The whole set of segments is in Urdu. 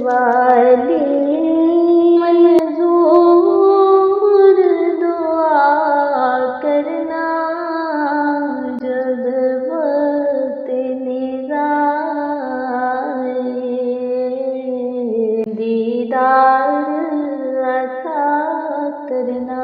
والی منظور دعا کرنا جب وقت نظائے دیدار عطا کرنا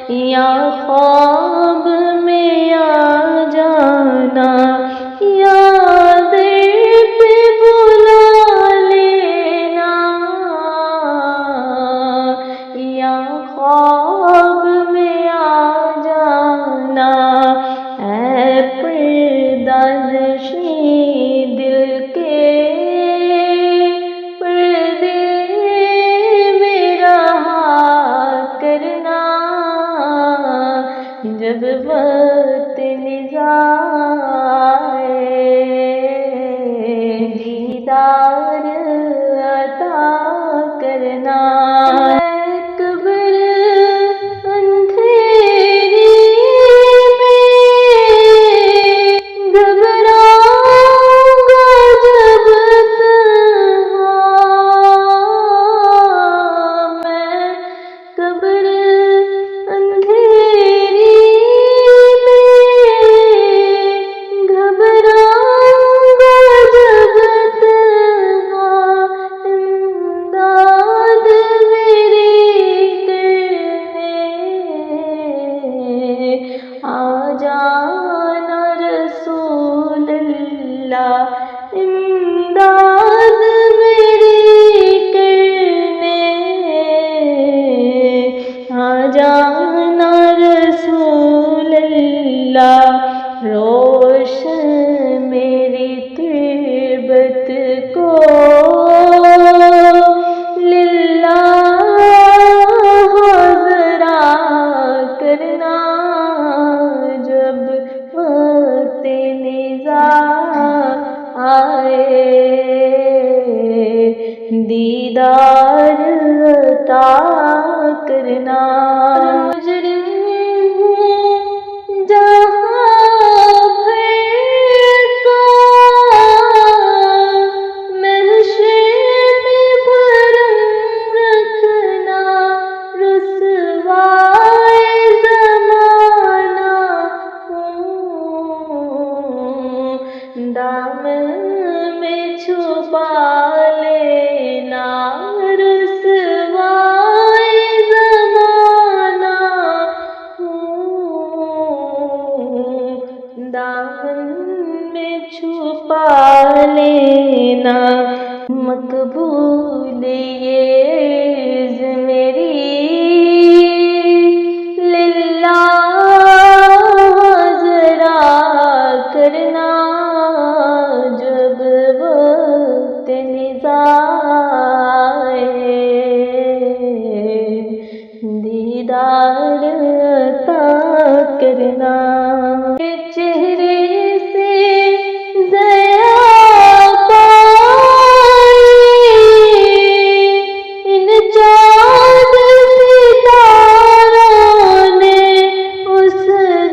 یا خواب میں آ جانا یا دل پہ بلا لینا یا خواب میں آ جانا اے پردہ نشین دل کے پردے میں رہا کرنا جب وقت نظائے دیدار عطا کرنا قبر اندھیری میں گھبراؤں گا جب تنہا میں قبر جانا رسول اللہ امداد میری کرنے آ جانا رسول اللہ روشن میری تربت کو دیدار عطا کرنا مجرم ہوں جہاں بھر کا محشر میں بھرم رکھنا رسوائے زمانہ ہوں دامن میں چھپا لینا رسوائے زمانہ ہوں دامن میں چھپا لینا مقبول یہ عرض میری للہ ذرا کرنا جب وقت نظائے دیدار عطا کرنا چہرے سے ضیا ان چاند ستاروں نے اس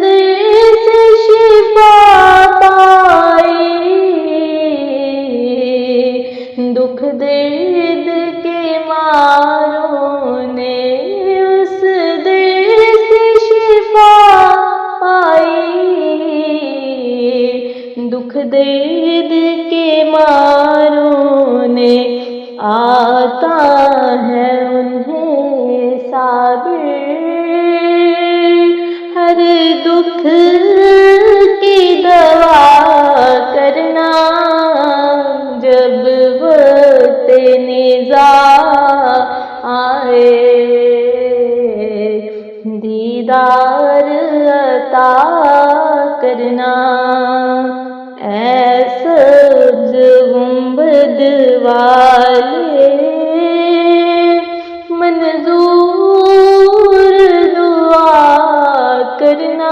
دل سے شفا پائی دکھ درد کے ماروں نے اس دل سے شفا پائی دکھ درد کے ماروں نے آتا ہے انہیں صابر ہر دکھ کی دوا کرنا جب وقت نظار آئے دیدار عطا کرنا اے سبز گنبد والے منظور دعا کرنا